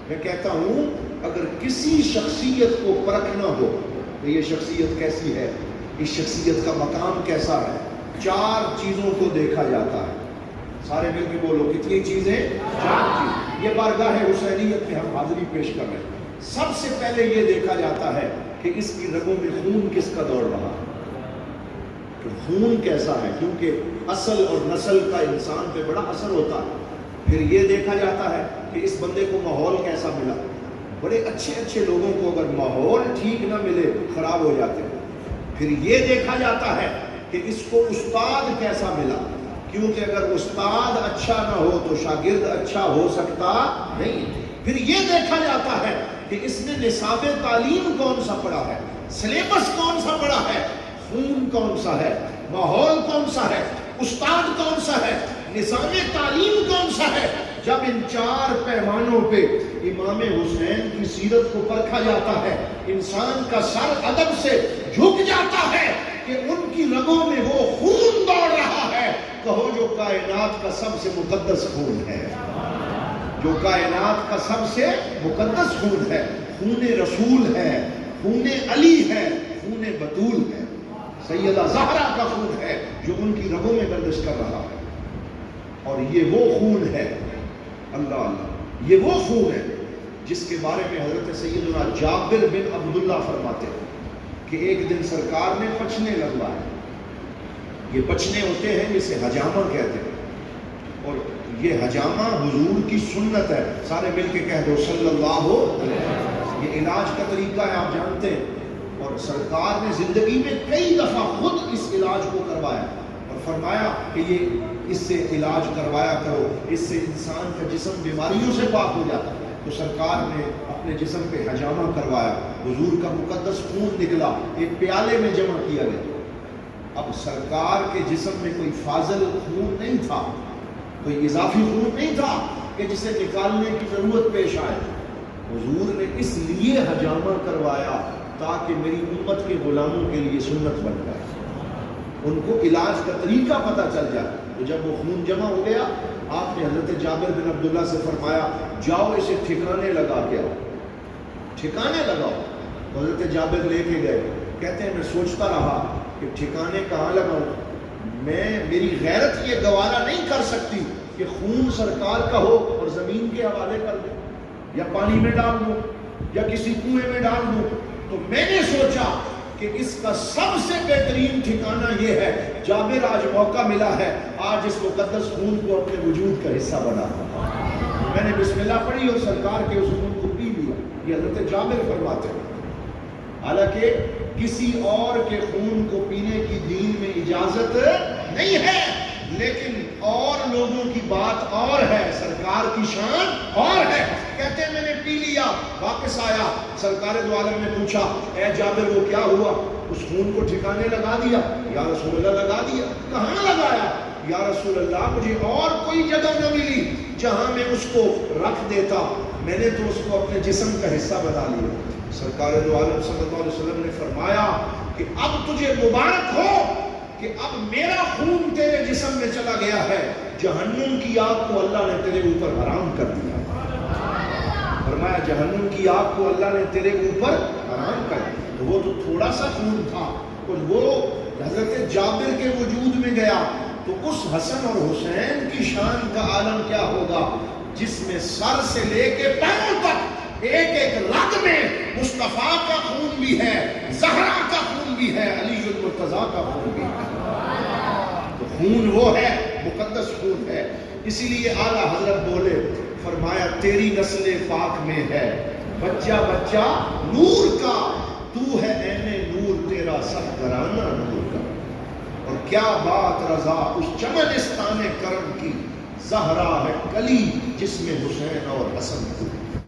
میں کہتا ہوں اگر کسی شخصیت کو پرکھنا ہو تو یہ شخصیت کیسی ہے، اس شخصیت کا مقام کیسا ہے، 4 چیزوں کو دیکھا جاتا ہے. سارے مل کے بولو کتنی چیزیں؟ 4 چیز. یہ بارگاہ حسینیت میں ہم حاضری پیش کر رہے ہیں. سب سے پہلے یہ دیکھا جاتا ہے کہ اس کی رگوں میں خون کس کا دوڑ رہا ہے، کہ خون کیسا ہے، کیونکہ اصل اور نسل کا انسان پہ بڑا اثر ہوتا ہے. پھر یہ دیکھا جاتا ہے کہ اس بندے کو ماحول کیسا ملا. بڑے اچھے لوگوں کو اگر ماحول ٹھیک نہ ملے خراب ہو جاتے ہیں. پھر یہ دیکھا جاتا ہے کہ اس کو استاد کیسا ملا، کیونکہ اگر استاد اچھا نہ ہو تو شاگرد اچھا ہو سکتا نہیں. پھر یہ دیکھا جاتا ہے کہ اس نے نصاب تعلیم کون سا پڑھا ہے، سلیبس کون سا پڑھا ہے، خون کون سا ہے، ماحول کون سا ہے، استاد کون سا ہے، نظام تعلیم کون سا ہے. جب ان 4 پیمانوں پہ امام حسین کی سیرت کو پرکھا جاتا ہے، انسان کا سر ادب سے جھک جاتا ہے کہ ان کی رگوں میں وہ خون دوڑ رہا ہے. کہو جو کائنات کا سب سے مقدس خون ہے، جو کائنات کا سب سے مقدس خون ہے، خون رسول ہے، خون علی ہے، خون بطول ہے، سیدہ زہرا کا خون ہے جو ان کی رگوں میں گردش کر رہا ہے. اور یہ وہ خون ہے، اللہ یہ وہ خون ہے جس کے بارے میں حضرت سیدنا جابر بن عبداللہ فرماتے ہیں کہ ایک دن سرکار نے پچھنے لگوائے. یہ پچھنے ہوتے ہیں جسے حجامہ کہتے ہیں، اور یہ حجامہ حضور کی سنت ہے. سارے مل کے کہہ دو صلی اللہ علیہ وسلم. یہ علاج کا طریقہ ہے، آپ جانتے ہیں، اور سرکار نے زندگی میں کئی دفعہ خود اس علاج کو کروایا اور فرمایا کہ یہ اس سے علاج کروایا کرو، اس سے انسان کا جسم بیماریوں سے پاک ہو جاتا ہے. تو سرکار نے اپنے جسم پہ حجامہ کروایا، حضور کا مقدس خون نکلا، ایک پیالے میں جمع کیا گیا. اب سرکار کے جسم میں کوئی فاضل خون نہیں تھا، کوئی اضافی خون نہیں تھا کہ جسے نکالنے کی ضرورت پیش آئے. حضور نے اس لیے حجامہ کروایا تاکہ میری امت کے غلاموں کے لیے سنت بن جائے، ان کو علاج کا طریقہ پتہ چل جائے. تو جب وہ خون جمع ہو گیا، آپ نے حضرت جابر بن عبداللہ سے فرمایا جاؤ اسے ٹھکانے لگا کے آؤ، ٹھکانے لگاؤ. حضرت جابر لے کے گئے. کہتے ہیں میں سوچتا رہا کہ ٹھکانے کہاں لگاؤں، میری غیرت یہ گوارا نہیں کر سکتی کہ خون سرکار کا ہو اور زمین کے حوالے کر دوں یا پانی میں ڈال دوں یا کسی کنویں میں ڈال دوں. تو میں نے سوچا کہ اس کا سب سے بہترین ٹھکانہ یہ ہے، جابر آج موقع ملا ہے، آج اس مقدس خون کو اپنے وجود کا حصہ بنا. میں نے بسم اللہ پڑھی اور سرکار کے اس خون کو پی لیا. یہ حضرت جابر فرماتے ہیں. حالانکہ کسی اور کے خون کو پینے کی دین میں اجازت نہیں ہے، لیکن اور لوگوں کی بات اور ہے، سرکار کی شان اور ہے. کہتے ہیں میں نے پی لیا، واپس آیا، سرکار دو عالم نے پوچھا اے جابر وہ کیا ہوا؟ اس خون کو ٹھکانے لگا دیا؟ یا رسول اللہ لگا دیا. کہاں لگایا؟ یا رسول اللہ مجھے اور کوئی جگہ نہ ملی جہاں میں اس کو رکھ دیتا، میں نے تو اس کو اپنے جسم کا حصہ بنا لیا. سرکار دو عالم صلی اللہ علیہ وسلم نے فرمایا کہ اب تجھے مبارک ہو کہ اب میرا خون تیرے جسم میں چلا گیا ہے، جہنم کی آگ کو اللہ نے تیرے اوپر حرام کر دیا. فرمایا جہنم کی آگ کو اللہ نے تیرے اوپر حرام کر دیا. تو وہ تو تھوڑا سا خون تھا، اور وہ حضرت جابر کے وجود میں گیا تو اس حسن اور حسین کی شان کا عالم کیا ہوگا جس میں سر سے لے کے پیروں تک ایک ایک رگ میں مصطفیٰ کا خون بھی ہے، زہرا کا خون بھی ہے، علی المرتضیٰ کا خون بھی ہے. تو خون وہ ہے، مقدس خون ہے. اسی لیے اعلیٰ حضرت بولے، فرمایا تیری نسل پاک میں ہے بچہ بچہ نور کا، تو ہے عین نور تیرا سب گھرانہ نور کا. اور کیا بات رضا اس چمنستان کرم کی، زہرا ہے کلی جس میں حسین اور حسن کو.